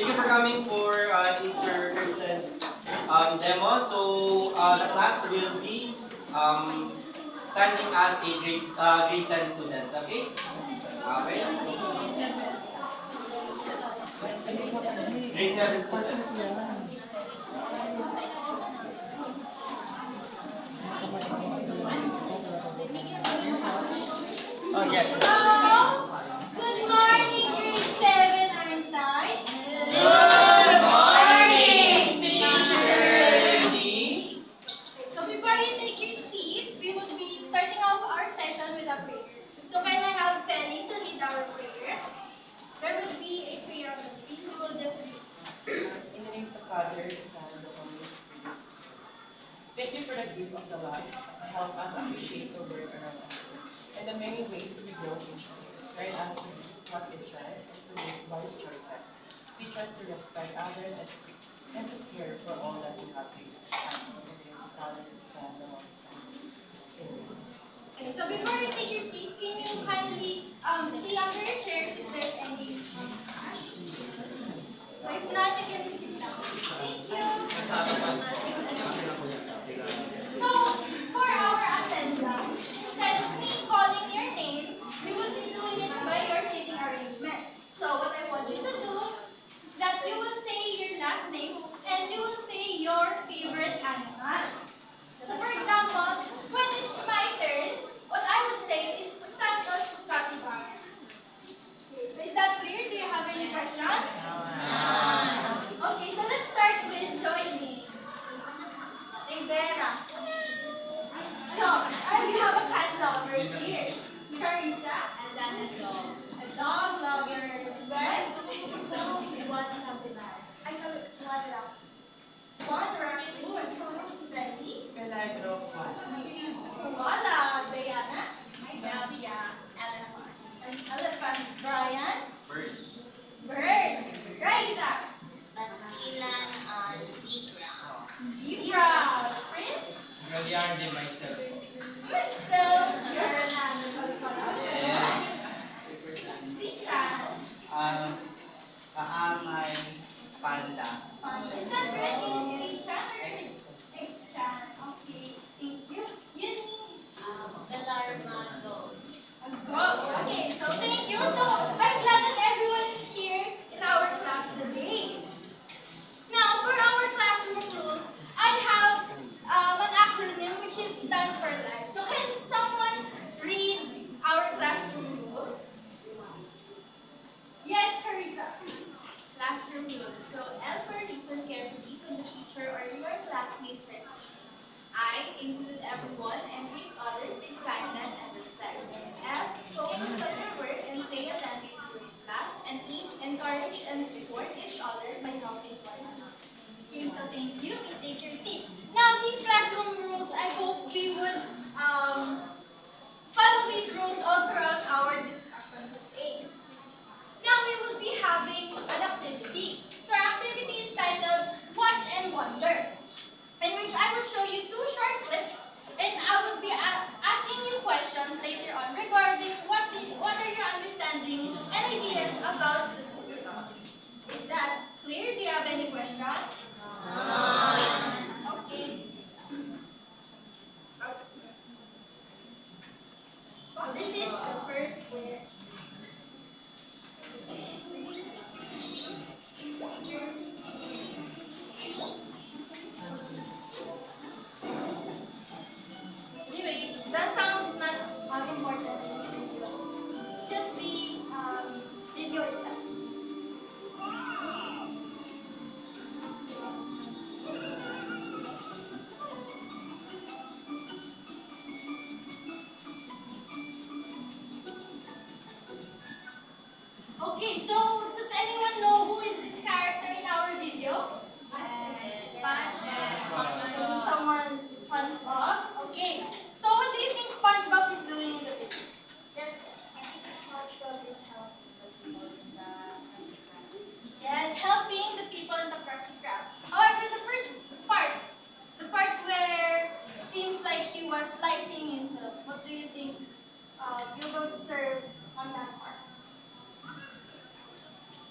Thank you for coming for teacher Kirsten's demo. So the class will be standing as a grade 10 students. Okay? Okay. Grade 7 students. Oh yes. Good morning, grade 7 Einstein. Good morning, Teacher. So before you take your seat, we will be starting off our session with a prayer. So can I have Feli to lead our prayer? There will be a prayer on the screen. We will just read. In the name of the Father, the Son, and the Holy Spirit. Thank you for the gift of the life. Help us appreciate the world around us and the many ways we grow each day. Guide us to do what is right and to make wise choices. Teach us to respect others and to care for all that we have given. In the name of the Father, the Son, and the Holy Spirit. Amen. Okay, so before you take your seat, can you kindly see under your chairs if there's any trash? So if not, you can sit down. Thank you. So, for our attendance, instead of me calling your names, we will be doing it by your sitting arrangement. So, what I want you to do is that you will say your last name and you will say your favorite animal. So, for example, when it's my turn, what I would say is Santos Capybara. Okay, so is that clear? Do you have any questions? Okay, so let's start with Joy Rivera. So, you have a cat lover here. Carissa. And then a dog. A dog lover. Ben. Swan Capybara. I call it Swan Rock. Swan Rock. Smelly. Peligro, Juan. Koala. Diana. Rabia. Elephant. An elephant. Brian. Bird. Bird. Raisa. Basilan on zebra. Zebra. Prince. Gagliardi myself. Crystal. You're an animal. Yes. Zishan. Kaamay panda. Is that correct? Is it Zishan or X-Shan? Okay, thank you. Eunice. Belarmado. Okay, so thank you. So I'm glad that everyone is here in our class today. Now, for our classroom rules, I have an acronym which is stands for life. So can someone read our classroom rules? Yes, Carissa. Classroom rules. So L for listen carefully when the teacher or your classmates are speaking. I include everyone and treat others with kindness and respect. F focus on your work and stay attentive during class. And E encourage and support each other by helping one another. Okay, so thank you. We take your seat. Now, these classroom rules, I hope we would follow these rules all throughout our discussion today. Now, we will be having an activity. So, our activity is titled Watch and Wonder, in which I will show you two short clips, and I will be asking you questions later on regarding what are your understanding and ideas about the two clips. Is that clear? Do you have any questions? Okay. This is the first clip. Anyway, that sound is not important in this video. It's just the video itself. Okay, so does anyone know who is this character in our video? SpongeBob. Someone SpongeBob. Okay. So what do you think SpongeBob is doing in the video? Yes. I think SpongeBob is helping the people in the Krusty Krab. Yes, helping the people in the Krusty Krab. However, the part where it seems like he was slicing himself, what do you think you're going to serve on that part?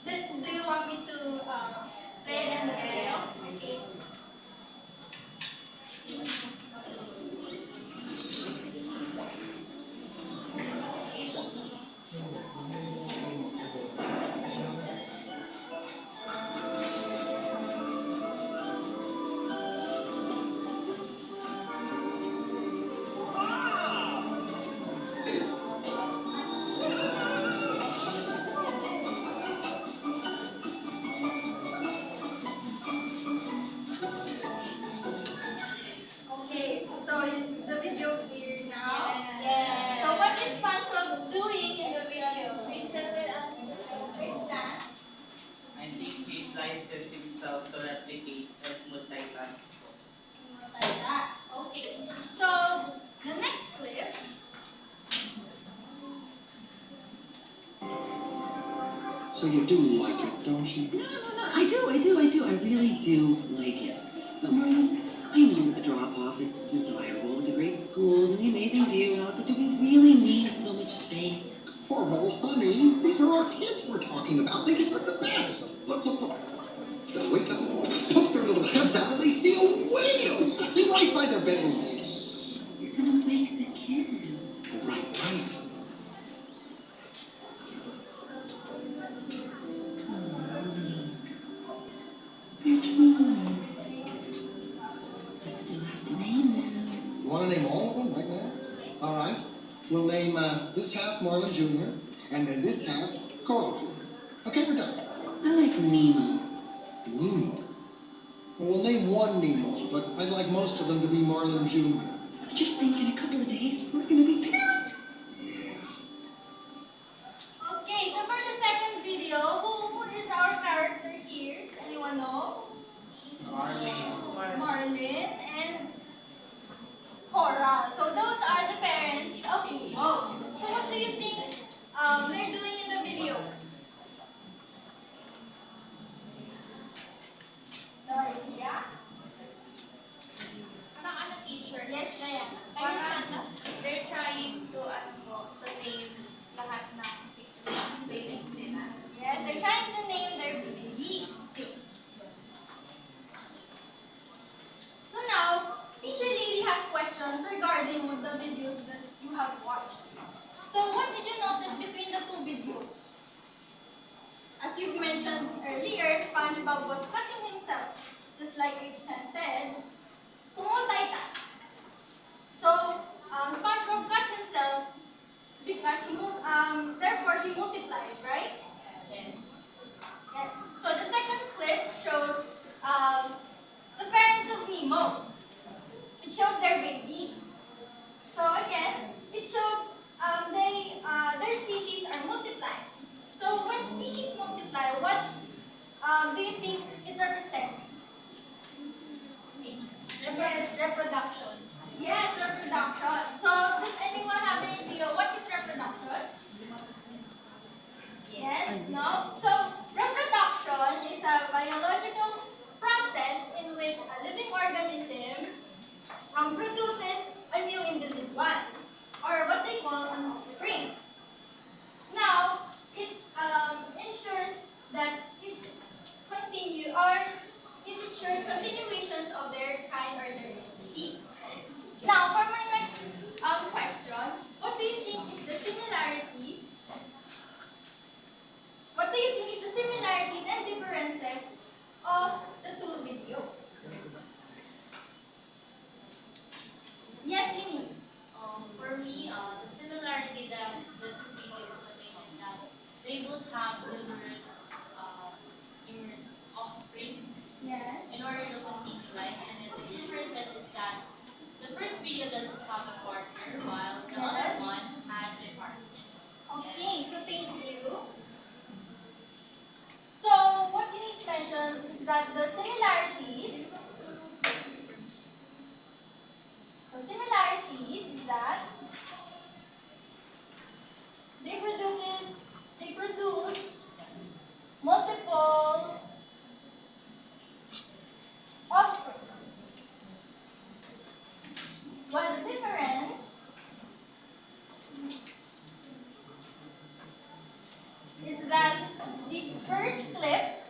Then, do you want me to play it in the video? Okay. Okay, so is the video clear now? Yes. So what is SpongeBob doing in the video? Christian will answer. Christian? I think he slices himself to replicate and multitask. Multitask. Okay. So the next clip. So you do like it, don't you? No. I do. I really do like it. But Maureen, I know that the drop-off is desirable with the great schools and the amazing view and all, but do we really need so much space? Oh, well, honey, these are our kids we're talking about. They deserve the best. Look. They'll wake up, poke their little heads out, and they see a whale. See right by their bedroom. You're gonna wake the kids. Right. They're twins. I still have to name them. You want to name all of them right now? All right. We'll name this half Marlin Jr. and then this half Carl Jr. Okay, we're done. I like Nemo. Nemo. Well, we'll name one Nemo, but I'd like most of them to be Marlin Jr. Just think in a couple of days, we're gonna be parents. Okay, so for the second video, who is our character here? Does anyone know? Marlin and Coral. So those are the parents of Nemo. So what do you think they're doing in the video? Yeah? Parang teacher. Yes, Diana. Can you stand up? They're trying to name lahat ng babies nila. Yes, they're trying to name their babies. So now, Teacher Lily has questions regarding with the videos that you have watched. So what did you notice between the two videos? As you mentioned earlier, SpongeBob was cutting himself, just like H-Chan said, to multitask. So SpongeBob cut himself because therefore he multiplied, right? Yes. Yes. So the second clip shows the parents of Nemo. It shows their babies. So again, it shows their species are multiplying. So when species multiply, what do you think it represents? Yes, reproduction. Yes, reproduction. So does anyone have any idea what is reproduction? Yes? No? So reproduction is a biological process in which a living organism produces a new individual, or what they call an offspring. Now, it ensures that it ensures continuations of their kind or their species. Now, for my next question, what do you think is the similarities? What do you think is the similarities and differences of the two videos? Yes, Eunice. For me, the similarity that the two videos contain is that they both have numerous offspring Yes. in order to continue life. And then the difference is that the first video doesn't have a partner, while the Yes. other one has a partner. Okay, so thank you. So what Eunice mentioned is that the similarities is that they produce multiple offspring. While the difference is that the first clip,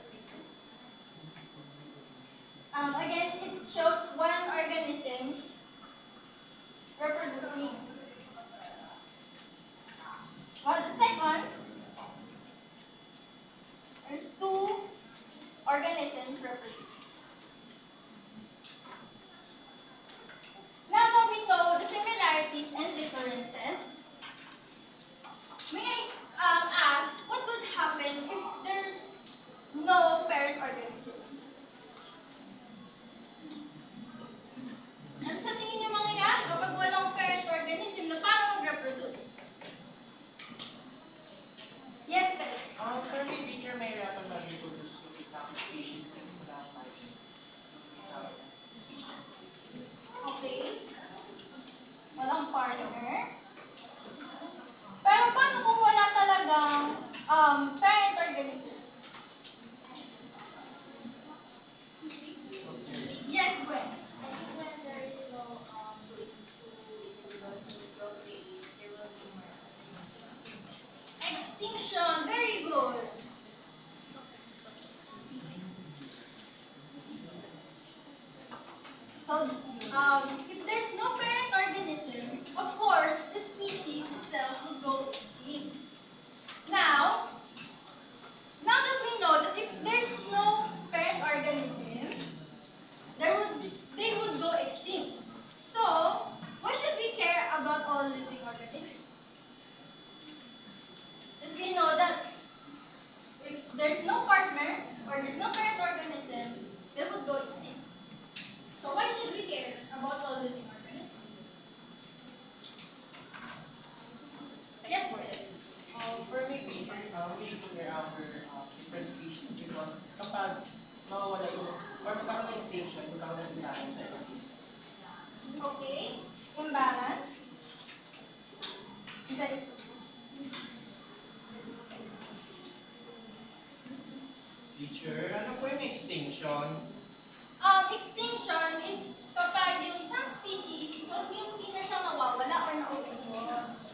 again, it shows one organism reproducing. While the second, there's two organisms reproducing. Now that we know the similarities and differences, may I ask what would happen if there's no parent organism? Ano sa tingin niyo mangyayari kapag walang parent organism na paano mag-reproduce? Yes, Philip. For me, teacher, may rason na reproduce yung isang species na wala tayo. Isang species. Okay. Walang partner. Pero paano kung wala talagang parent organism? Yes, Gwen. I think when there is no to procreate, there will be more Extinction. Very good. So, if there's no parent organism, of course, the species itself will go extinct. Now that we know that if there's no parent organism, they would go extinct. So, why should we care about all living organisms? If we know that if there's no partner or there's no parent organism, they would go extinct. So why should we care about all living organisms? Yes, Philip. For me, teacher, we need to care our different species because kapag mawawala yung, or magkakaroon ng extinction, magkakaroon ng imbalance sa ecosystem. Okay. Imbalance. The ecosystem. Teacher, ano po yung extinction? Extinction is kapag yung isang species is unti-unti na siya mawawala or nauubos.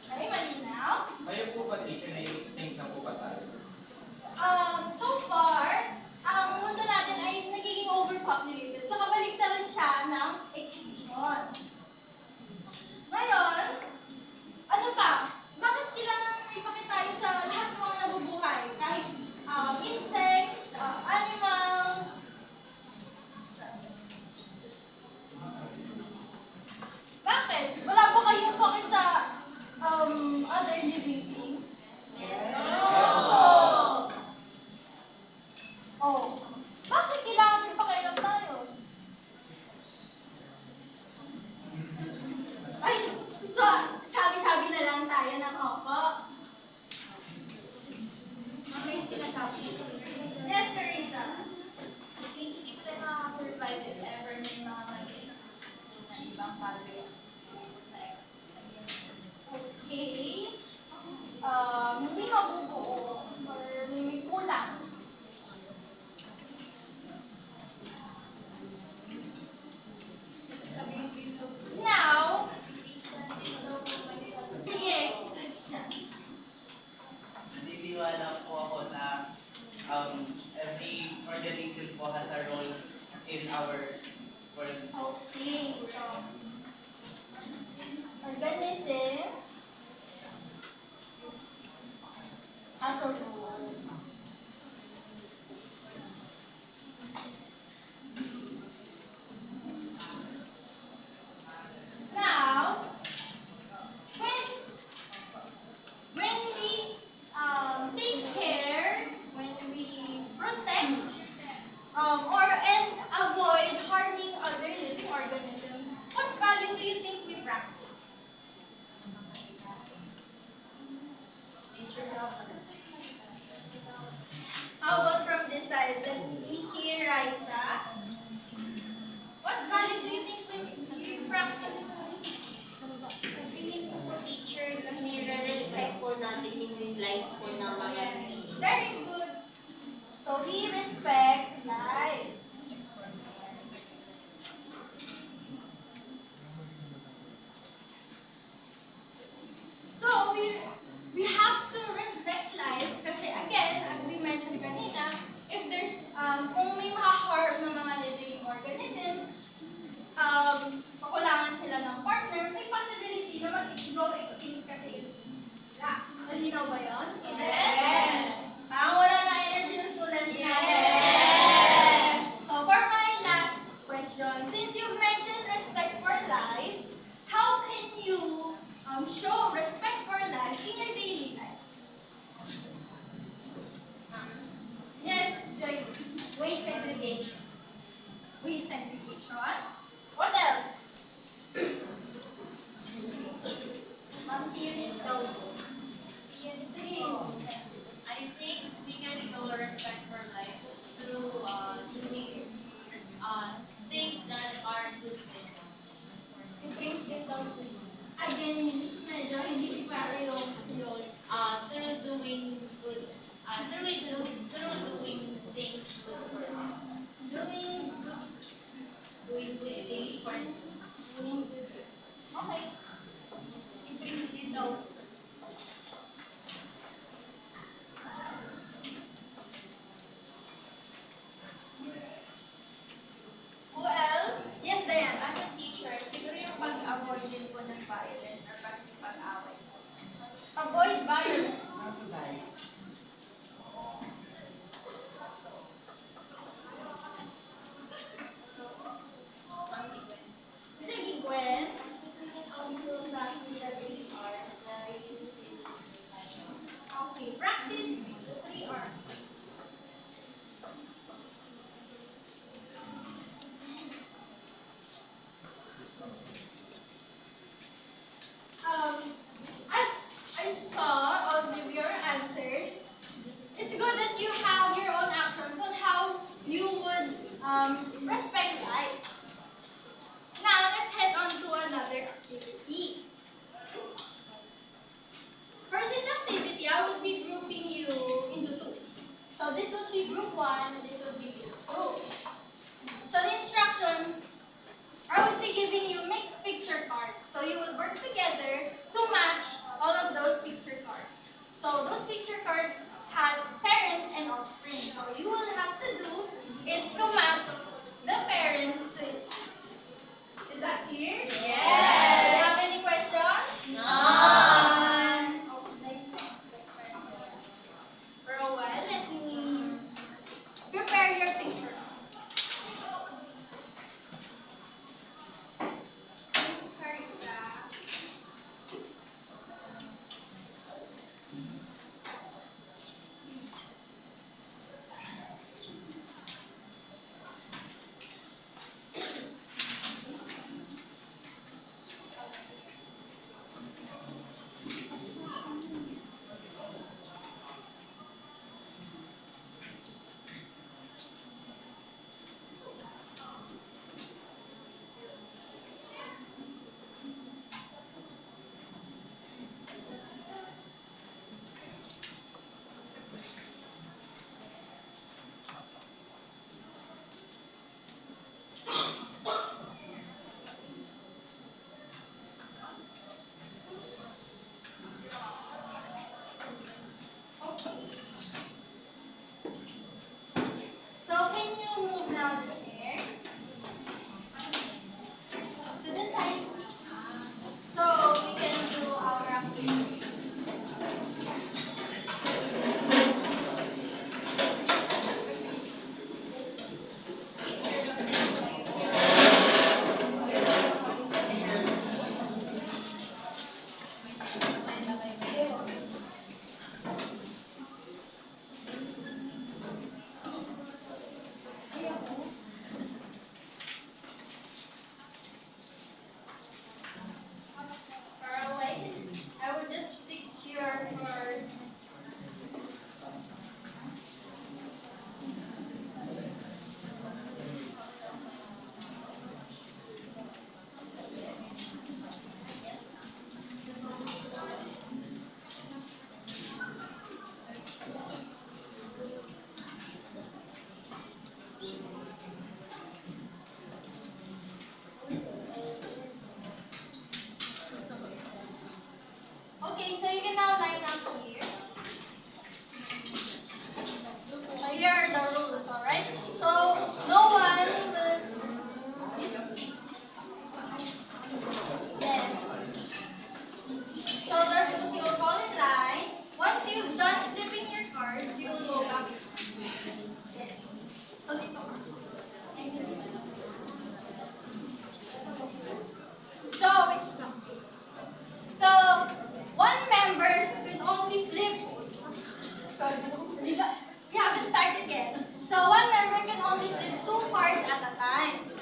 Okay, malinaw? Kayo po ba, teacher, na yung extinct na po ba tayo? So far, ang mundo natin ay nagiging overpopulated. So, kabaligtaran siya ng extinction. Ngayon, ano pa? Bakit kailangan ipakita tayo sa lahat ng mga nabubuhay? Kahit insects, animals. Bakit? Wala ba kayong pake sa other living things? Oh! Oh. Bakit kailangan may pakialam tayo? Ay! So, sabi-sabi na lang tayo ng opo. Ano yung sinasabi? Yes, Carissa. I think hindi ko tayo makakasurvive if ever may mga mag-isa na ibang bagay sa ecosystem. Okay. Hindi mabubuo or may kulang. Now, sige, Christian. Naniniwala po ako na every organism po has a role in our world. Okay, so organisms has a role. Now, when we take care, when we protect, and avoid harming other living organisms, what value do you think we practice? How about from this side? Let me hear Raisa. What value do you think we practice? Sa tingin ko po, teacher, nire-respect po natin yung life po ng mga species. Very good. So we respect life. So we have to respect life kasi question. What else? Ma'am, serious daw. Sige. I think we can show respect for life through doing things that are good things. Si Prince din daw. Again, miss, medyo hindi para yung yun. Through doing good, through doing things good for life. Doing good things for doing good. Okay. Si Prince din daw. Who else? Yes, Diana. As a teacher, siguro yung pag-avoid din po ng violence or pag-away. Avoid violence. Not to die. Sige, Gwen. We can also practice at 3 hours na reuse in this society. Okay, practice 3 hours. As I saw all of your answers, it's good that you have your own actions on how you would respect life. Now, let's head on to another activity. For this activity, I would be grouping you into two. So this would be group 1, and this would be group 2. So the instructions, I would be giving you mixed picture cards. So you will work together to match all of those picture cards. So those picture cards has parents and offspring. So you will have to do is to match the parents to its offspring. Is that clear? Yes. Do you have any questions? None. Okay. For a while, let me prepare your picture. Carissa. So can you move now the chairs to the side so we can do our activity. Alright, I will just fix your cards. Okay, so you can now line up here. Here are the rules, alright? So no one will. Yes. So the rules, you will fall in line. Once you've done flipping your cards, you will go back. Yeah. So dito. So one member can only flip. Sorry, di ba? We haven't started yet. So one member can only flip 2 cards at a time.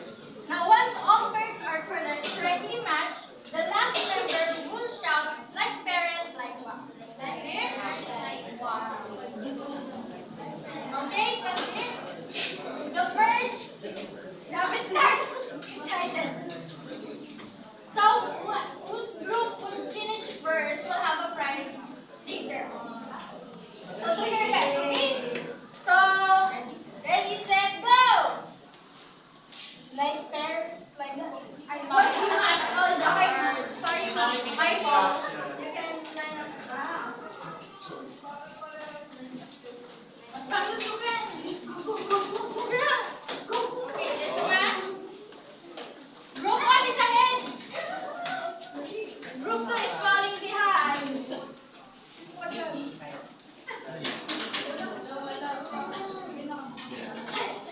Now, once all pairs are correctly matched, the last member will shout like parent, like what? Like here? Like wow. Okay, so here. The first, David excited. So, whose group will finish first will have a prize later on. So, do your best, okay? So, ready, set, go! Like fair, like what's too much? Oh, no. Sorry, my fault. You can line up. Wow. Mas pasusukan. Okay, this match. Group 1 is ahead. Group 2 is falling behind.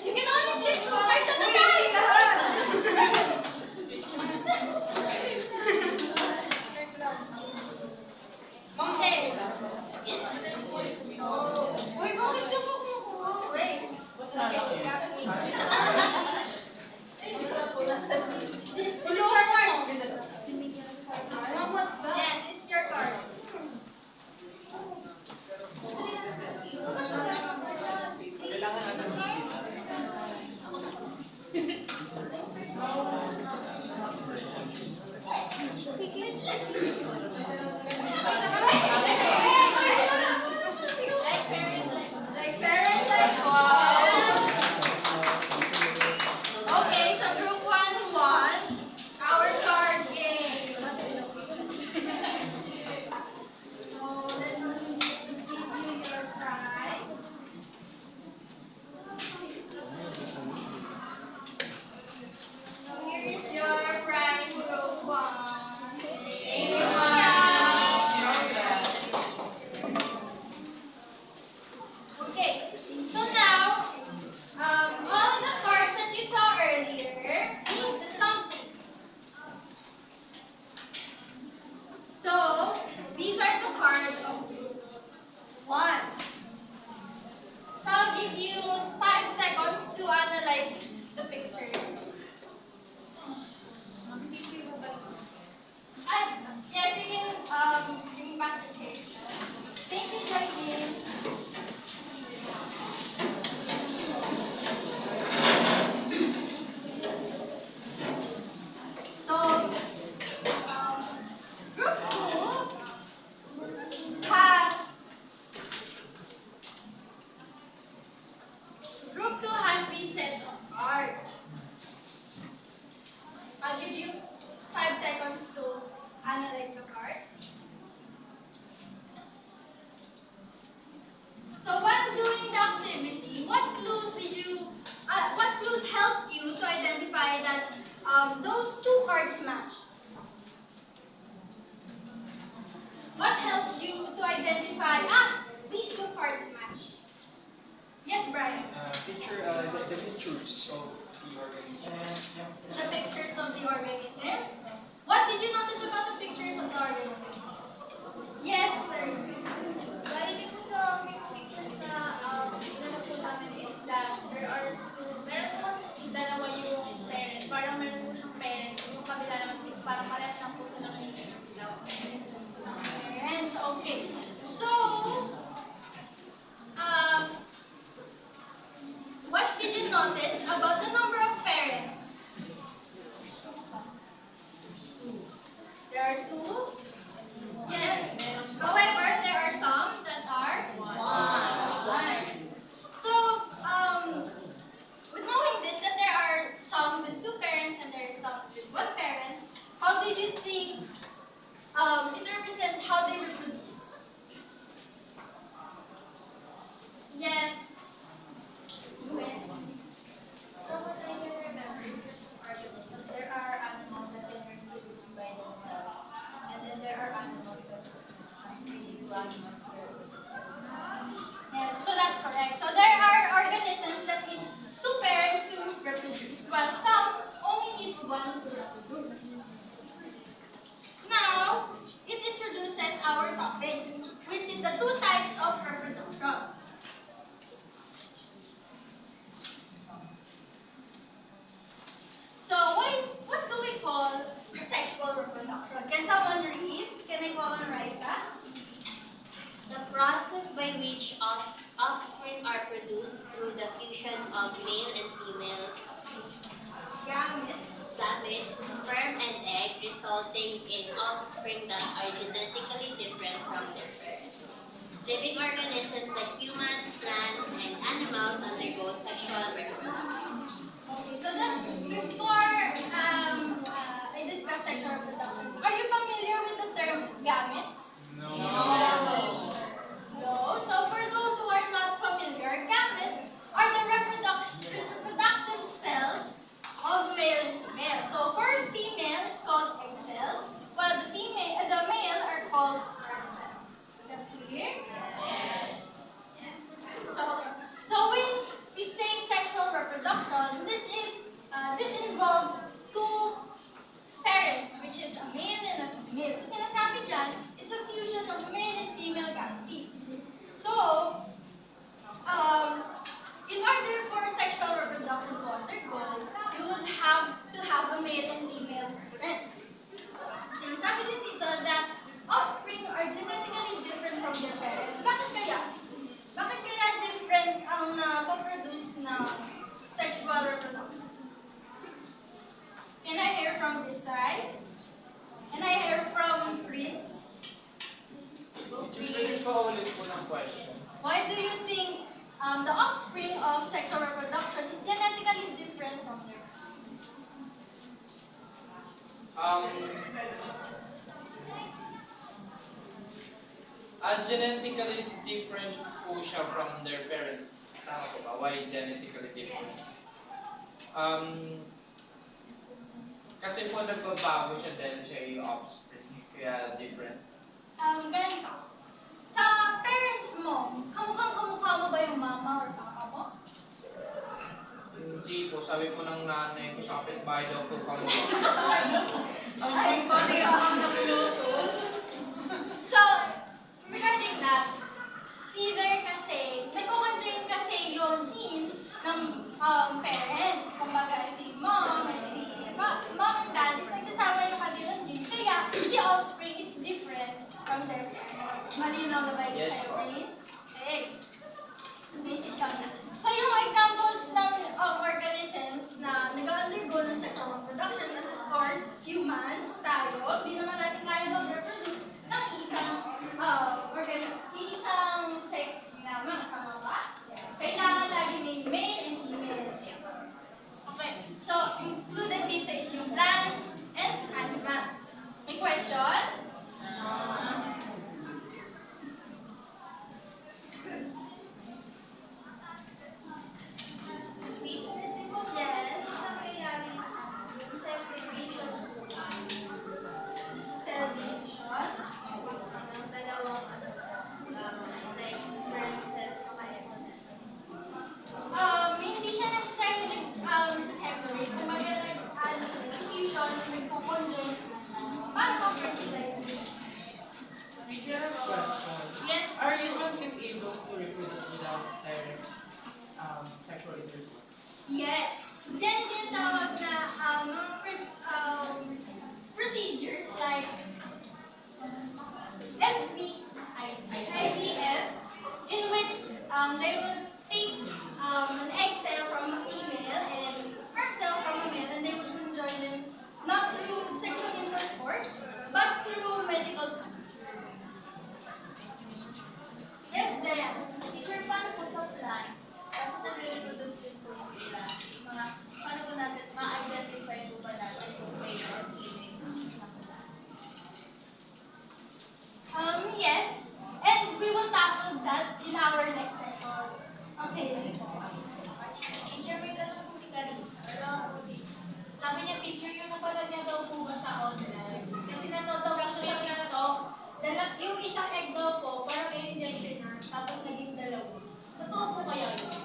You can only flip 2 cards at a time. Okay. Oh. Uy, bakit ka po? Wait. This is your card. Mom, what's that? Yes, this is your card. Okay, so group 1 won our card game. So let me give you your prize. So here is your prize, group 1. Thank you, okay, so now, all of the cards that you saw earlier means something. So, these are the cards of group 1. So, I'll give you 5 seconds to analyze the pictures. Yes, you can bring back the case. Thank you, Jacqueline. So, group 2 has these sets of cards. I'll give you 5 seconds to analyze the cards. So while doing the activity, what clues helped you to identify that those 2 cards matched? What helped you to identify, these 2 cards match? Yes, Brian? The pictures of the organisms. The pictures of the organisms. What did you notice about the pictures of the organisms? Yes, Claire. Bali po sa pictures na inanap po namin is that meron po kasi dalawa yung parent, parang meron po siyang parent, yung kabila naman is parang parehas lang po silang Parents, okay. So, what did you notice about the number of parents? There are 2. Yes. However, there offspring are produced through the fusion of male and female gametes, sperm and egg, resulting in offspring that are genetically different from their parents. Living organisms like humans, plants, and animals undergo sexual reproduction. Okay, so that's before I discuss sexual reproduction. Are you familiar with the term gametes? No. No. So for those who are not familiar, gametes are the reproductive cells of male and female. So for female, it's called egg cells, while the male are called sperm cells. Is that clear? Yes. So when we say sexual reproduction, this involves two parents, which is a male and a female. So sinasabi dyan, it's a fusion of male and female gametes. So, in order for sexual reproduction to undergo, you would have to have a male and female present. Sinasabi din dito that offspring are genetically different from their parents. Bakit kaya? Bakit kaya different ang napoproduce ng sexual reproduction? Can I hear from this side? Can I hear from Prince? Go, Pwede Prince. pa ulit po ng question. Why do you think the offspring of sexual reproduction is genetically different from their parents? Genetically different po siya from their parents. Tama po ba? Why genetically different? Kasi po nagbabago siya dahil siya yung offspring. Kaya different. Ganito. Sa parents mo, kamukha mo ba yung mama or papa mo? Hindi po. Sabi po ng nanay ko sa kapitbahay daw po kami. Ay, pati ang nakuloto. So, regarding that, it's either kasi, nagko-conjoin kasi yung genes ng parents. Kumbaga, si mom and dad is nagsasama yung kanilang genes. Kaya, si offspring is different from their parents. Malinaw na ba yun Yes, sa'yo, po. Prince? Okay. Basic lang na. So, yung examples ng organisms na nag-undergo ng sexual reproduction is of course humans, tayo. Hindi naman natin kaya mag-reproduce ng isang sex lamang. Tama ba? Kailangan lagi may male and female. Okay. So, included dito is yung plants and animals. May question? Yes. Nangyayari yung cell division po Cell division. ng dalawang like sperm cell sa egg. Hindi siya necessarily separate. Kumbaga, fusion, nagko-conjoin. Paano ma-fertilize? Question. Yes. Are humans able to reproduce without direct sexual intercourse? Yes. Diyan yung tinatawag na procedures like IVF, in which they will take an egg cell from a female and sperm cell from a male, and they will conjoin them not through sexual intercourse, but through medical procedures. Yes, Diane. Teacher, paano po sa plants? Kasi nag-reproduce din po yung plants. Paano po natin ma-identify po ba natin kung male or female ang isang plant? Yes, and we will tackle that in our next session. Okay. Teacher, may tanong po si Carissa. Sabi niya, teacher, yung napanood niya daw po ba sa online? Kasi nanood daw po siya sa TikTok. Yung isang egg daw po, parang may injection na, tapos naging dalawa. Totoo po kaya yun?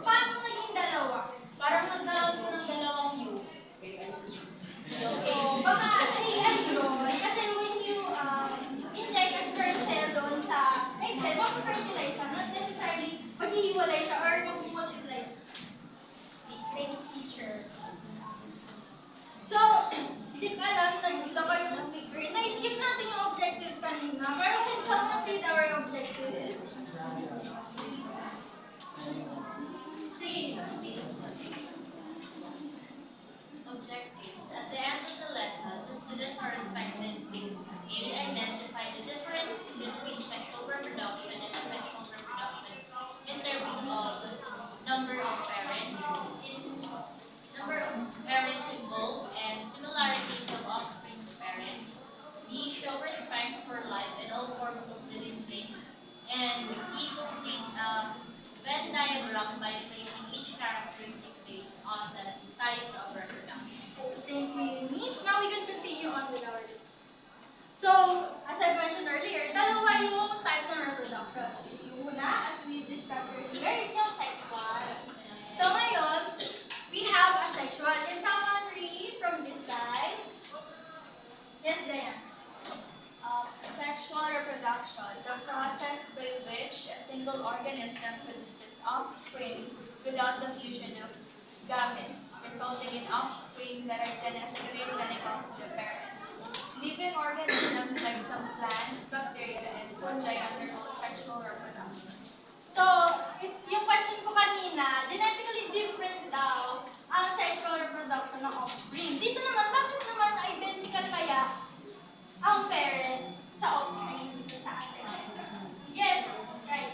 Paano naging dalawa? Parang nagkaroon po ng dalawang U. Baka AI yun. Kasi when you inject a sperm cell doon sa egg cell, mag-fertilize siya. Not necessarily maghihiwalay siya or mag-multiply siya. Thanks, teacher. So, di ba lang, naglaba yung picture. Na-skip natin yung objectives kanina. Pero can someone read our objectives? diagram by placing each characteristic based on the types of reproduction. Thank you, Miss. Now we can continue on with our discussion. So, as I mentioned earlier, dalawa yung types ng reproduction. Yung una, as we discussed earlier, is yung sexual. So ngayon, we have asexual. Can someone read from this side? Yes, Diane. Sexual reproduction, the process by which a single organism produces offspring without the fusion of gametes, resulting in offspring that are genetically identical to the parent. Living organisms like some plants, bacteria, and fungi undergo sexual reproduction. So, if yung question ko kanina, genetically different daw ang sexual reproduction ng offspring. Dito naman, bakit naman identical kaya ang parent sa offspring dito sa atin? Yes, right.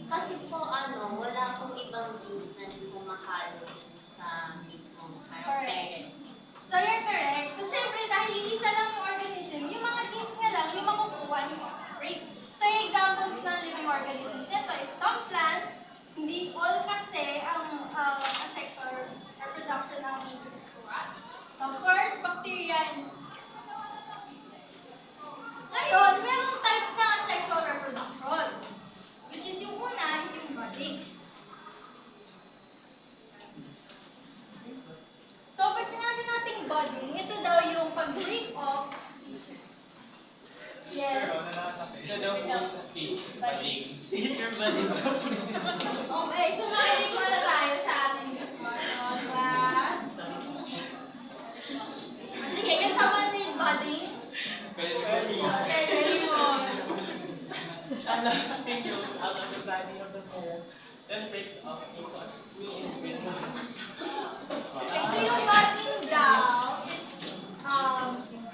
Kasi po wala pong ibang genes na humahalo dun sa mismong parent. So, you're correct. So, syempre, dahil isa lang yung organism, yung mga genes nga lang yung makukuha ng offspring. So, yung examples ng living organisms ito is some plants, hindi all kasi ang asexual reproduction ng nakukuha. So, first, bacteria and ngayon, merong types ng asexual reproduction, which is yung una is yung budding. So, pag sinabi nating budding, ito daw yung pag-break off. Yes. Ito daw po sa teacher, bading. Teacher, bading. Okay, so makinig muna tayo sa ating discussion, class. Sige, can someone read budding? Very good. Okay, very good. A lot of figures out of the body of the whole, then breaks off into a new individual. Okay, so yung budding daw is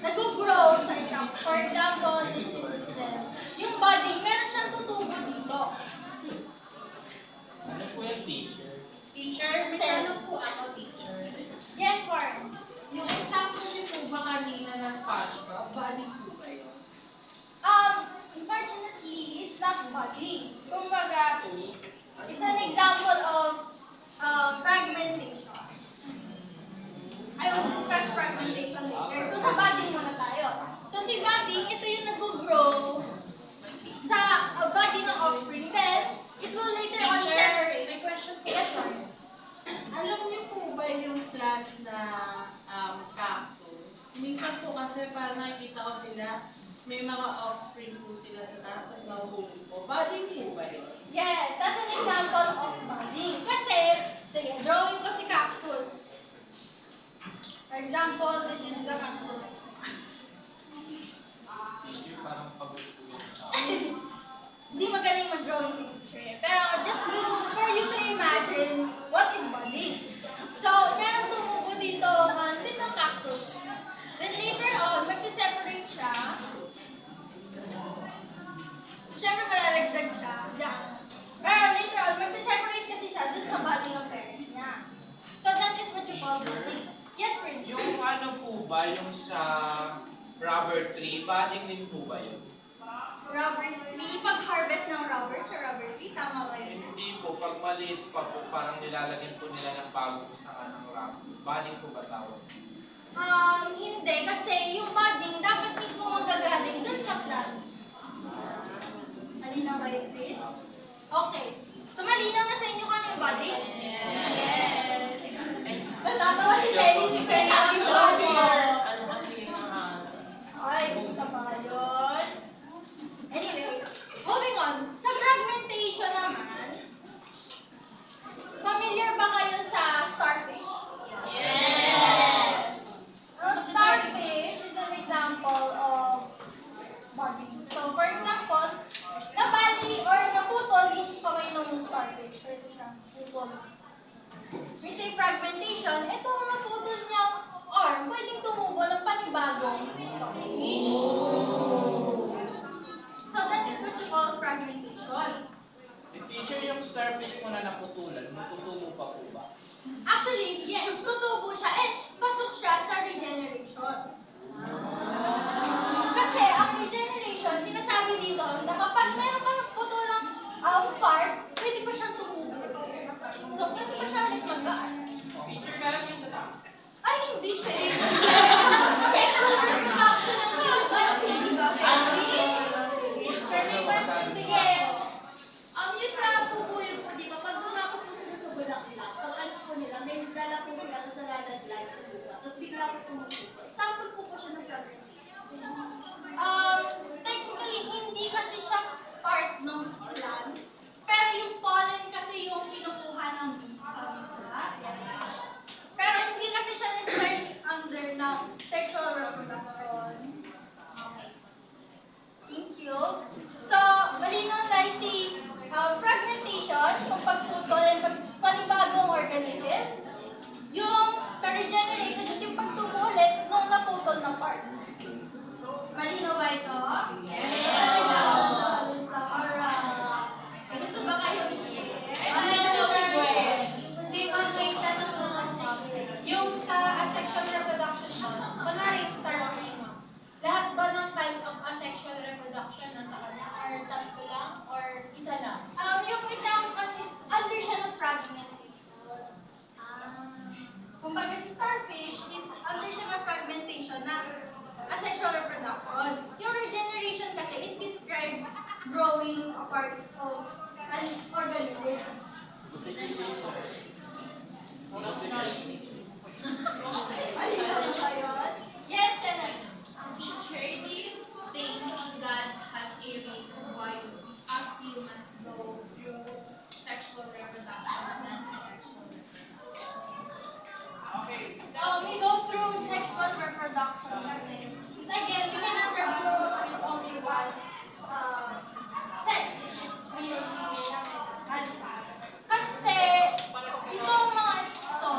nag-grow sa isang, for example, this is the cell. Yung budding, meron siyang tutubo dito. Ano po yung teacher? Teacher, cell. po ako, teacher. Yes, Warren. Yung example niyo po ba kanina na SpongeBob, body po ba yun? Unfortunately, it's not budding. Kumbaga, it's an example of fragmentation. I will discuss fragmentation later. So, sa budding muna tayo. So, si budding, ito yung nag-grow sa body ng offspring. Then, it will later on separate. May question po. Yes, Warren. Alam niyo po ba yung plant na cactus? Minsan po kasi parang nakikita ko sila, may mga offspring po sila sa taas, tapos nahuhuli po. Budding po ba yun? Yes, that's an example of budding. Kasi, sige, drawing ko si cactus. For example, this is the cactus. Teacher, parang pagod po yun. Hindi magaling mag-drawing si teacher. Pero just do, for you to imagine, what is budding. So, meron tumubo dito, little cactus. Then later on, magsiseparate siya. So, syempre malalagdag siya. Yes. Pero later on, magsiseparate kasi siya dun sa body ng parent niya. So, that is what you call budding. Yes, Prince? Yung ano po ba, yung sa rubber tree, bading din po ba yun? Rubber tree, pag-harvest ng rubber sa rubber tree, tama ba yun? Hindi po, pag maliit pa po, parang nilalagyan po nila ng bago sa kanang rubber. Bading po ba tawag? Hindi. Kasi yung budding, dapat mismo magagaling dun sa plant. Malinaw ba yun, Chris? Okay. So, malinaw na sa inyo kung ano yung budding? Yes. Natatawa si Penny, si Penny ang budding. Ano kasi yung Ay, isa pa yun. Anyway, moving on. Sa fragmentation naman, familiar ba kayo sa starfish? Yes! Starfish is an example of budding. So, for example, nabali or naputol yung kamay ng starfish. Or siya, putol. We say fragmentation, itong naputol niyang arm, pwedeng tumubo ng panibagong starfish. So, that is what you call fragmentation. Teacher, yung starfish mo na naputulan, natutubo pa po ba? Actually, yes, tutubo siya and pasok siya sa regeneration. Kasi ang regeneration, sinasabi dito na kapag meron kang putulang part, pwede pa tapos bigla po tumutubo. Example po siya ng pregnancy. Technically, hindi kasi siya part ng plant, pero yung pollen kasi yung pinukuha ng bees. Yes. Pero hindi kasi siya necessarily under ng sexual reproduction. Okay. Thank you. So, malinaw na si fragmentation, yung pagputol and panibagong organism. Yung sa regeneration, is yung pagtubo ulit nung naputol na part. Malinaw ba ito? Yes! So, alright. Gusto ba kayo i-share? Hindi ba may tanong mo kasi? Yung sa asexual reproduction mo, kunwari yung starfish mo, lahat ba ng types of asexual reproduction nasa kanya? Or tatlo lang? Or isa lang? Yung example is under siya ng fragmentation. Kumbaga si starfish is under siya ng fragmentation na asexual reproduction. Yung regeneration kasi, it describes growing apart of an organism. Yes, Shannon. Teacher, do you think God has a reason why us humans go through sexual reproduction than asexual reproduction? We go through sexual reproduction kasi. Because again, we cannot reproduce with only one sex, which is male, female, and kasi itong mga ito,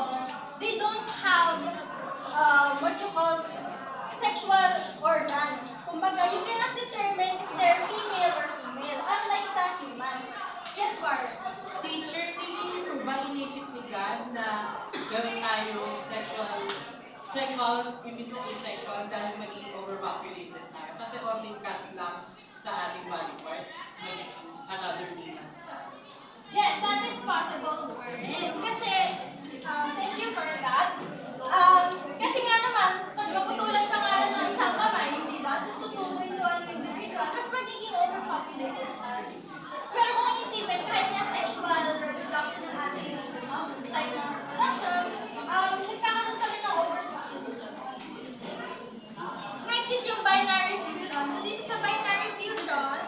they don't have what you call sexual organs. Kumbaga, you cannot determine if they're female or female, unlike sa humans. Yes, Warren? Teacher, tingin niyo ba inisip ni God na gawin tayo sexual, imbis na asexual dahil maging overpopulated tayo? Kasi only cat lang sa ating body part, maging another penis. Yes, that is possible, Warren. Kasi, thank you for that. Kasi nga naman, pag maputulan sa ngalan ng isang kamay, di ba? Tapos tutuloy to ang individual, mas magiging overpopulated tayo. Pero kung isipin, kahit nga sexual reproduction ng ating type ng reproduction, nagkakaroon kami ng overpopulation. Next is yung binary fusion. So dito sa binary fusion,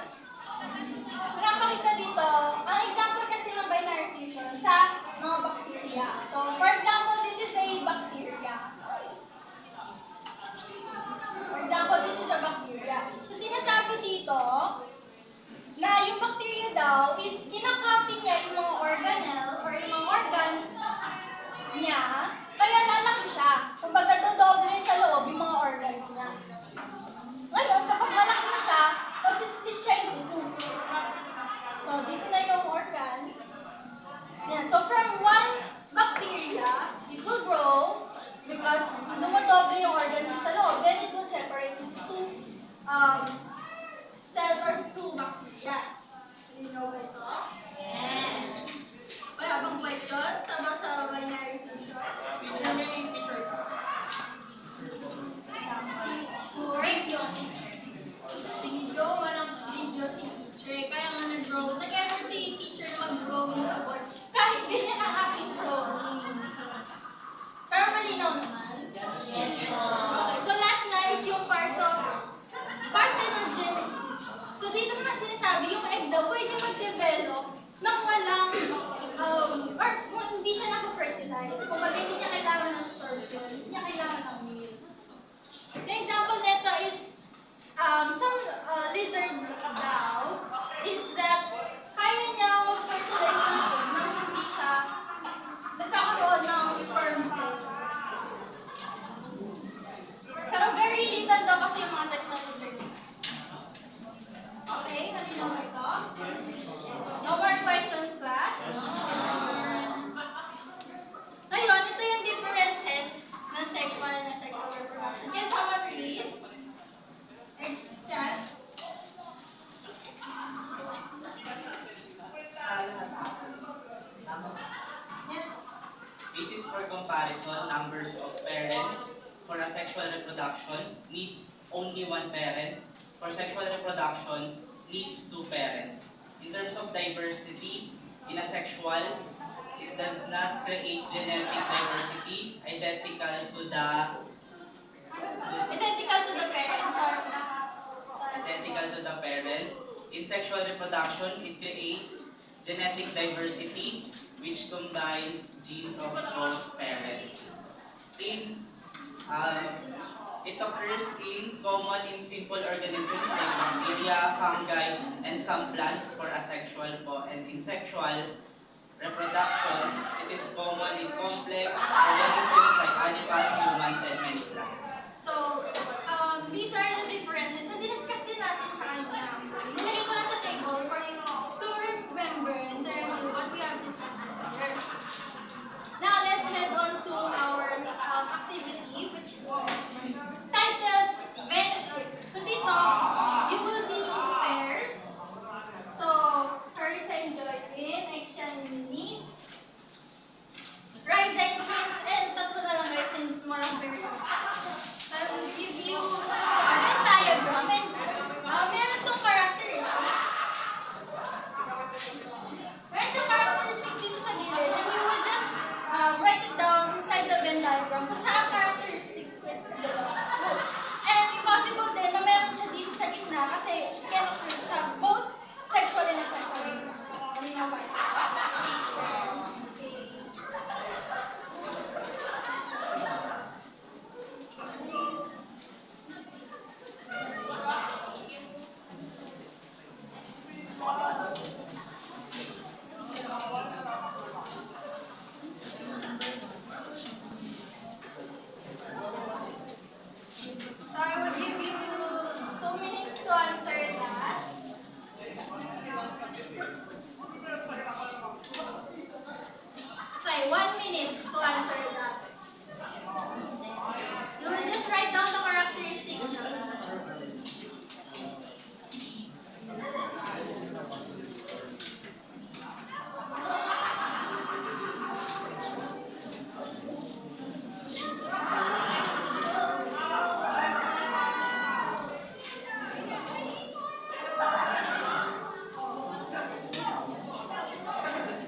nakakita dito, ang example kasi ng binary fusion sa mga bacteria. So for example, this is a bacteria. For example, this is a bacteria. So sinasabi dito, na yung bacteria daw is kinakopy niya yung mga organelle or yung mga organs niya, kaya lalaki siya. Kumbaga, dodoble sa loob yung mga organs niya. Ngayon, kapag malaki na siya, mag-split siya into two. So, dito na yung organs. Yan. So, from one bacteria, it will grow because dumodoble yung organs sa loob. Then, it will separate into two cells or two bacteria. Do you know ba ito? Yes. Wala bang questions about sa binary fusion? Teacher, may picture ka. Video, walang video si teacher. Kaya nga nag-draw. Nag-effort si teacher na mag-drawing sa board. Kahit ganyan ang aking drawing. Pero malinaw naman. Yes. So last na is yung part of parthenogenesis. So dito naman sinasabi, yung egg daw pwede mag-develop nang walang, or kung hindi siya naka-fertilize. Kung bagay hindi niya kailangan ng sperm cell, hindi niya kailangan ng meal. The example nito is, some lizards daw, is that kaya niya mag-fertilize ng egg nang hindi siya nagkakaroon ng sperm cell. Pero very little daw kasi yung mga types ng lizards. Okay, malinaw ba ito? No more questions, class? Ngayon, ito yung differences ng sexual and asexual reproduction. Can someone read? Extract. Sa lahat. Tama. Yes. Basis for comparison, numbers of parents for asexual reproduction needs only one parent. For sexual reproduction, needs two parents. In terms of diversity, in asexual, it does not create genetic diversity identical to the Identical to the parents or identical to the parent. In sexual reproduction, it creates genetic diversity which combines genes of both parents. In It occurs common in simple organisms like bacteria, fungi, and some plants for asexual and in sexual reproduction. It is common in complex organisms like animals, humans, and many plants. So, these are the differences. So, diniscuss din natin sa nilagay ko lang sa table for you to remember and to review what we have discussed earlier. Now, let's head on to our activity, which is titled Venn. So, dito, you will be in pairs. So, Carissa and Joylyn, Aisha and Eunice, Riza and Twins, and tatlo na lang guys since marang pairs. I will give you a Venn diagram and meron tong characteristics. Meron tong characteristics dito sa gilid and you will just write it down inside the Venn diagram kung saan characteristics it belongs to. And possible din na meron siya dito sa gitna kasi it can occur sa both sexual and asexual. Kanina ba ito? So I will give you 2 minutes to answer that. Okay, 1 minute to answer that. You will just write down the characteristics.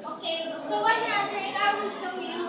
Okay, so while you're answering, I will show you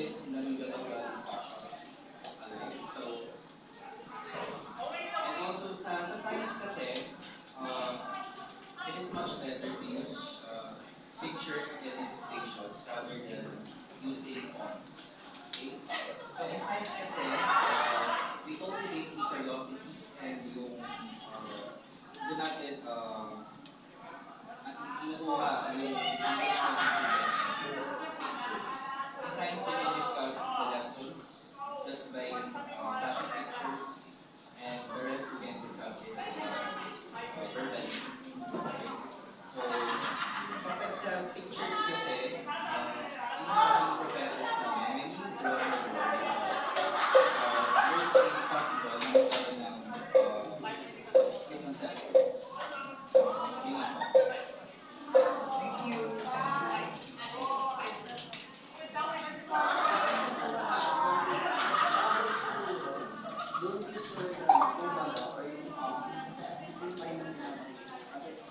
it's nanggagawa discussion. Alright, so, and also sa science kasi, it is much better to use pictures and illustrations rather than using fonts. Okay? So in science kasi, we cultivate the curiosity and yung doon natin kinukuha yung attention ng students through pictures. In science, you can discuss the lessons just by flashing pictures, and the rest you can discuss it verbally. Okay? So, kapag sa pictures kasi, yung sabi ng professors namin, when you draw your work, there's a possible na magkaroon ng misconceptions. Yun lang po. Thank you. Don't use your kumbaga or yung final kasi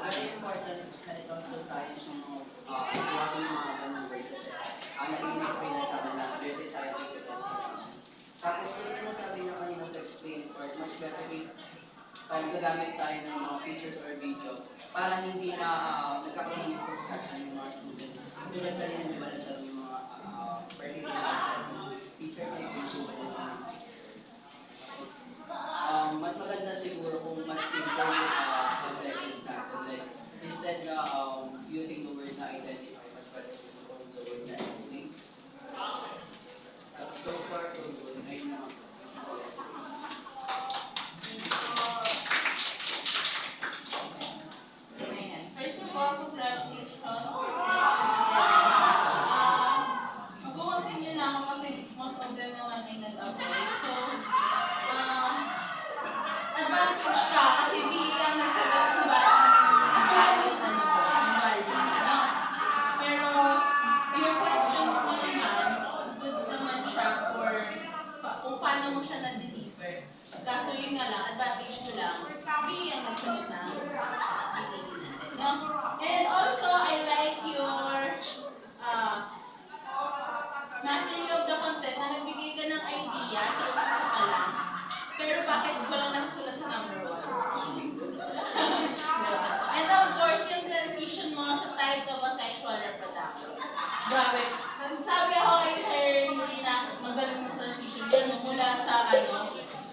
very important when it comes to science yung iwasan yung mga ganong words kasi nai-explain na sa amin na there's a scientific explanation. Tapos kung mo sabi na kanina sa explain part, much better pag gagamit tayo ng mga features or video para hindi na nagkakaroon ng misconception yung mga students. Tulad sa yun, di ba natin yung mga participants teachers ay YouTube mas maganda siguro kung mas simple yung concepts natin. Like, instead na using the word na identify, much better kung the word na explain. So far, so good. Ayun na. First of all, congratulations for mag-continue na ako kasi most of them naman ay nag-upgrade. So, advantage ka kasi BE ang nagsagot kung bakit values na nito, ang value na. Pero, yung questions mo naman, goods naman siya for kung paano mo siya na-deliver. Kaso yun nga lang, advantage ko lang, BE ang nagsagot na no? And also, I like your mastery of the content na nagbigay ka ng idea sa umpisa pa lang. Pero bakit walang nakasulat sa number 1? And of course, yung transition mo sa types of asexual reproduction. Grabe. Sabi ako kay Sir Yuri na magaling na transition yan mula sa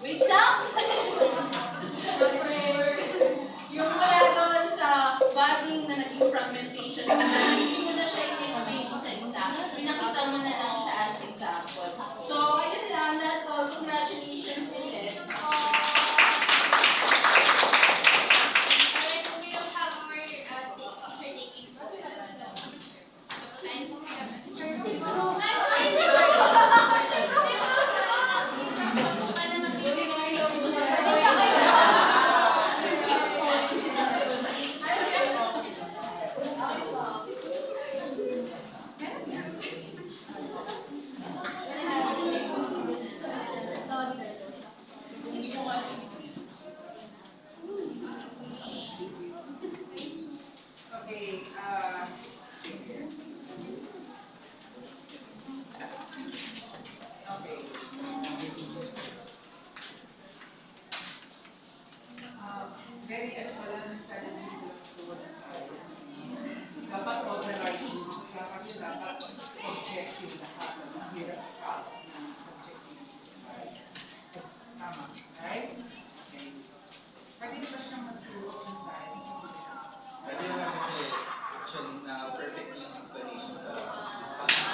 wait lang! Yung mula doon sa body na naging fragmentation, hindi mo na siya i-explain isa-isa. Pinakita mo na lang siya as example. So, ayun lang. That's all. Congratulations ulit. Alright, we will have our teacher taking science. Okay, very challenging to science. Dapat organized groups ka kasi dapat objective lahat na mahirap task ng subjective science. Tama, right? Okay. Pwede ba siyang magturo ng science? Pwede naman kasi actually na perfect yung explanation sa discussion.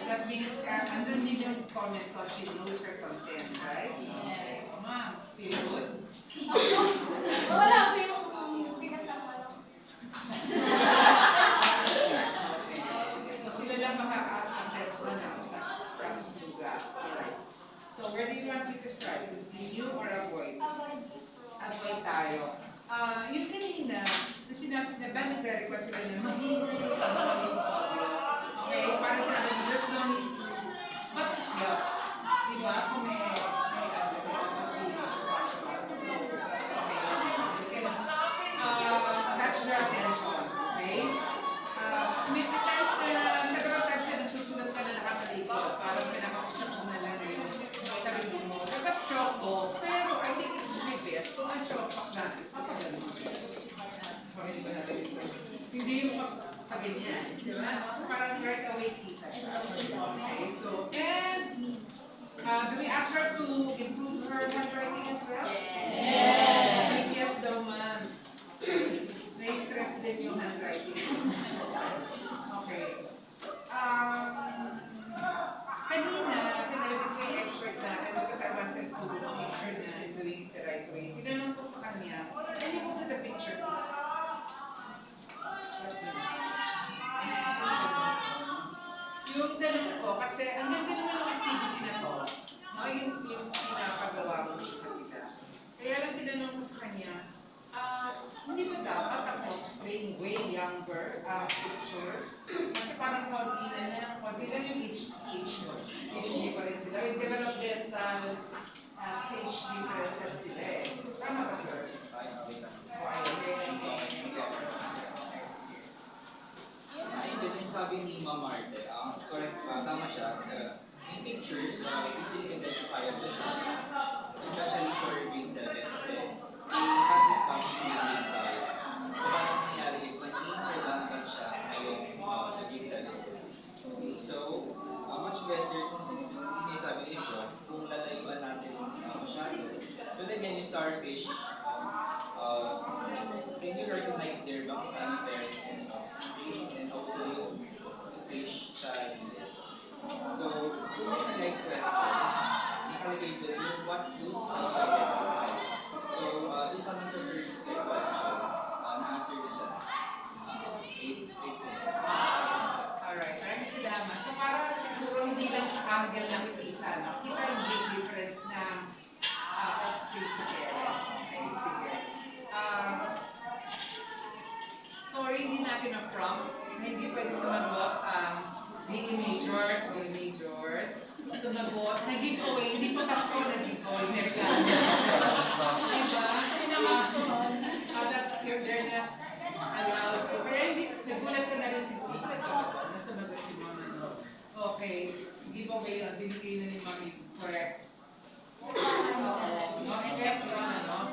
That means, andun din yung comment ko, she knows her content, right? Yes. Ma'am, feel good? Wala pa yung pinagkakalang. Okay. So sila lang makaka-assess mo na trust to that. Alright. So where do you want me to start? Continue or avoid? Avoid tayo. Yung kanina, na sinabi na ba nagre-request sila na mahingay ang audio. Okay? Para sinabi, there's no need to, but it helps. Diba? Kung may series, watch one. So, that's okay. You can catch their attention. Okay? hindi ba natin ito? Hindi yung pag-ganyan, di ba? So parang right away kita siya. Okay, so, and do we ask her to improve her handwriting as well? Yes! Yes daw, ma'am. Na-stress din yung handwriting. Okay. Kanina, pinalagay ko yung expert natin because I wanted to make sure na I'm doing it the right way. Tinanong ko sa kanya, can you go to the picture, please? Yung tanong ko, kasi ang ganda naman ng activity na to, no? Yung pinapagawa mo sa kanila. Kaya lang tinanong ko sa kanya, hindi ba dapat ako staying way younger picture? Kasi parang konti lang yung age pa rin sila. Yung developmental stage differences nila eh. Tama ba, sir? Ayun din yung sabi ni Ma'am Marte, correct ba? Tama siya. Yung pictures, easily identifiable siya. Especially for grade 7 kasi they have this topic na grade 5. So parang nangyari is naging redundant siya ngayong grade 7. So, much better kung may sabi ni Prof, kung lalayuan natin masyado. But again, yung starfish, can you recognize there ba kung saan yung parents and offspring and also yung fish sa gilid? So, kung may like questions, nakalagay doon yung what clues to identify. So, doon kami sa first question, na-answer na siya. Alright, maraming salamat. So para siguro hindi lang sa angle lang kita, no? Kita yung big difference ng offspring sa parent. Okay, sige. Sorry, hindi natin na-prompt. Hindi pwede sumagot BE majors, sumagot, nag-giveaway, hindi pa Pasko nag-giveaway, may regalo. Diba? That they're not allowed. Kaya hindi, nagulat ka na rin siguro. Na sumagot si Mama, no? Okay, giveaway yun, binigay na ni Mami, correct? No, step yun, ano?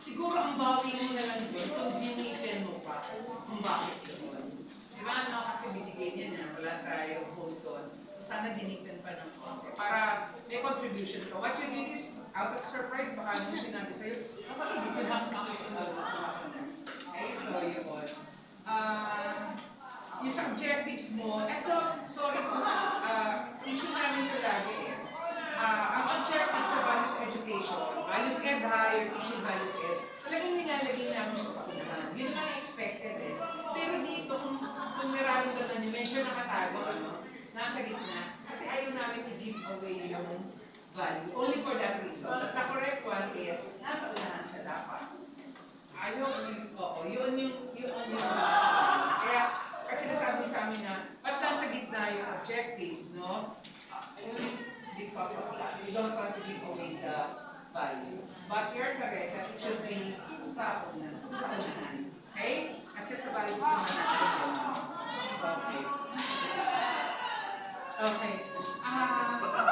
Siguro ang bawi mo na lang doon, kung dinitin mo pa, kung bakit yun. Diba, no? Kasi binigay niya na, wala tayo hold on. So, sana dinitin pa ng konti. Para may contribution ka. What you did is, out of surprise, baka nung sinabi sa'yo, hindi ko lang sa susunod na. Okay, so yun. Yung subjectives mo, eto, sorry po, issue namin ito lagi eh. Ang objective sa values education, values ed higher, teaching values ed, talagang nilalagay namin siya sa unahan. Yun ang expected eh. Pero dito, kung nararamdaman nyo, medyo nakatago, nasa gitna. Kasi ayaw namin i-give away yung value. Only for that reason. The correct one is, nasa unahan siya dapat. Ayaw, yun yung reason. Kaya, kasi sinasabi sa amin na, ba't nasa gitna yung objectives, no? Only because of that. You don't want to give away the value. But you're correct that it should be sa unahan. Okay? Kasi sa values naman natin. Okay. Okay.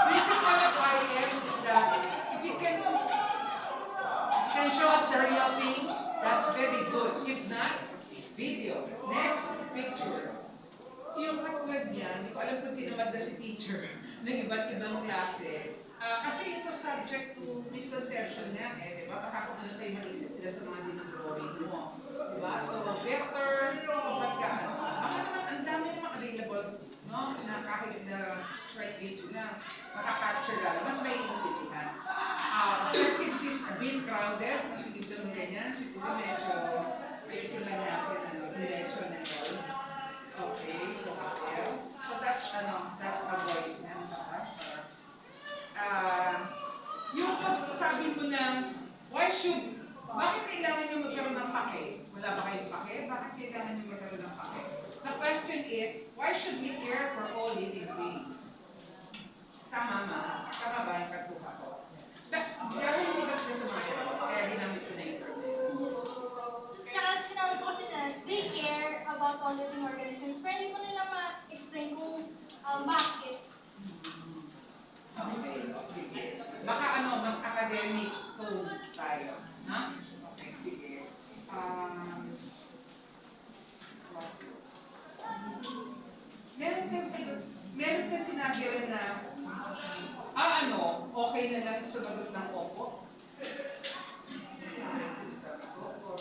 Principle of IEMs is that if you can show us the real thing, that's very good. If not, video. Next picture. Yung katulad yan, hindi ko alam kung tinamad na si teacher ng iba't ibang klase. Kasi ito subject to misconception yan eh, di ba? Baka kung ano tayo mag-isip nila sa mga dinodrawing mo. Di ba? So, better kapag ka, baka naman ang dami naman available, no? Na kahit na straight video lang, makaka-capture lang, mas may intindihan. Objectives is a bit crowded, ito ng ganyan, siguro medyo ayusin lang natin, direction and all. Okay, so what else? So that's avoid. Yung pagsasabi mo na, bakit kailangan nyo magkaroon ng pake? Wala ba kayong pake? Bakit kailangan nyo magkaroon ng pake? The question is, why should we care for all living beings? Tama ba yung katuha ko? Pero hindi ba sila sumasagot? Kaya ginamit ko na yung term. Kaya sinabi ko kasi na they care about all living organisms, pero hindi ko nila ma-explain kung bakit. Okay, sige. Baka mas academic tone tayo, no? Okay, sige.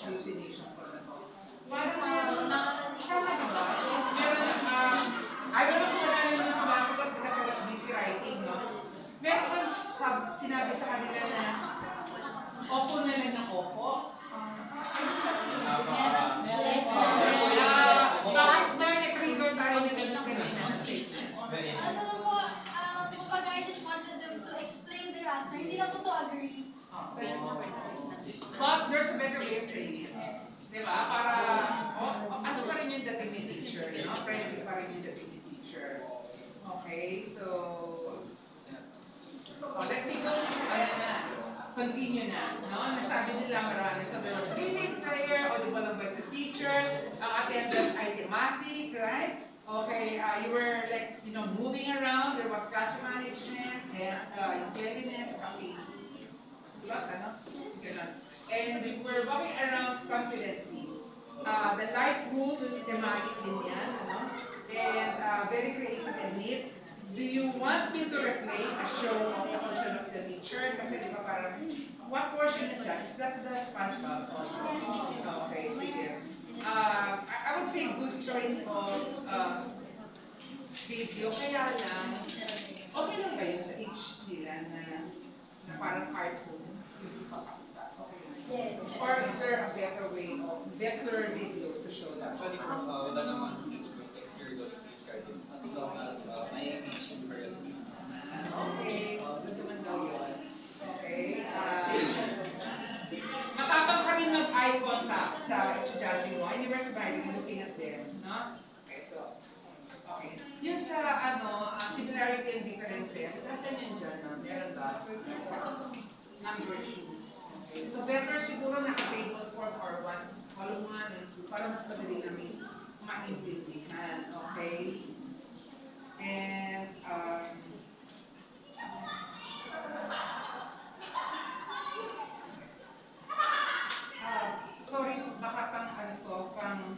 hallucination for the dog. Parang, tama na ba? Meron, I don't know kung wala na yung sumasagot because I was busy writing, no? Meron kang sinabi sa kanila na opo na lang ng opo. Bakit na nag-trigger tayo na ganun na statement? Ano po, kumbaga I just wanted them to explain their answer. Hindi na po to agree. But there's a better way of saying it. Diba? Para, ano pa rin yung dating ni teacher, no? Friendly pa rin yung dating ni teacher. Okay, so, let me go, continue na, no? Nasabi nila marami. So there was reading, prayer, audible lang by sa teacher, attendance ay thematic, right? Okay, you were like, moving around, there was class management, and cleanliness, campaign. Diba? Ano? Sige lang. And we were walking around confidently. The life rules, thematic din yan, ano? And very creative and neat. Do you want me to replay a show of the person of the teacher? Kasi di ba parang, what portion is that? Is that the SpongeBob also? Okay, sige. I would say good choice of video. Kaya lang, okay lang ba yun sa HD lang na parang cartoon? Yes. Or is there a better way of better video to show that? Actually, wala naman sa you're going to describe it as long as may teaching first. Okay, good naman daw yun. Okay. Makakakaroon ng eye contact sa estudyante mo, and you were smiling and looking at them, no? Okay, so, okay. Yung sa, similarity and differences, nasan yun dyan, no? Meron ba? Number 2. So better siguro naka-table form or column 1 and 2 para mas madali namin maintindihan. Okay? And, sorry, baka pang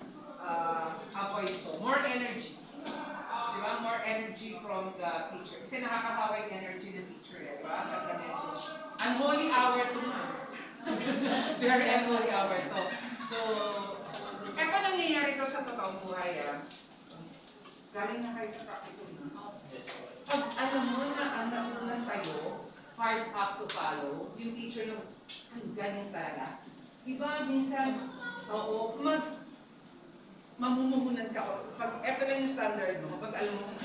avoid to. More energy. Diba? More energy from the teacher. Kasi nakakahawa yung energy ng teacher, diba? Unholy hour to na. Very unholy hour to. So, eto nangyayari to sa totoong buhay, Galing na kayo sa practical na. Pag alam mo na ang nauna sa'yo, hard up to follow, yung teacher yung galing talaga. Diba, minsan, mamumuhunan ka. Pag eto lang yung standard mo, pag alam mo,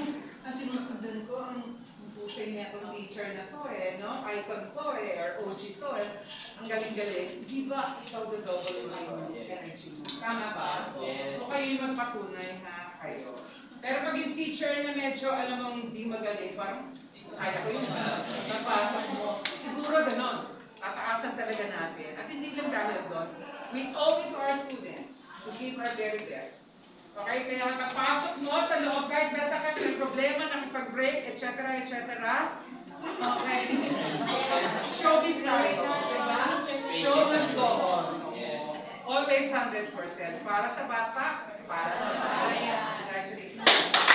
ang sinusundan ko, ang pusay niya itong teacher na to no? Icon to or OG to ang galing-galing. Di ba ikaw double yung energy mo? Tama ba? Yes. So kayo yung magpatunay kayo. Pero pag yung teacher na medyo alam mong hindi magaling, parang kaya ko yun napasok mo. Siguro ganon. Tataasan talaga natin. At hindi lang dahil doon. We owe it to our students to give our very best. Okay, kaya kapasok mo sa loob, kahit nasa ka may problema, nakipag-break, etc., etc. Okay. Showbiz tayo, diba? Show must go on. Always 100%. Para sa bata, para sa bayan. Congratulations.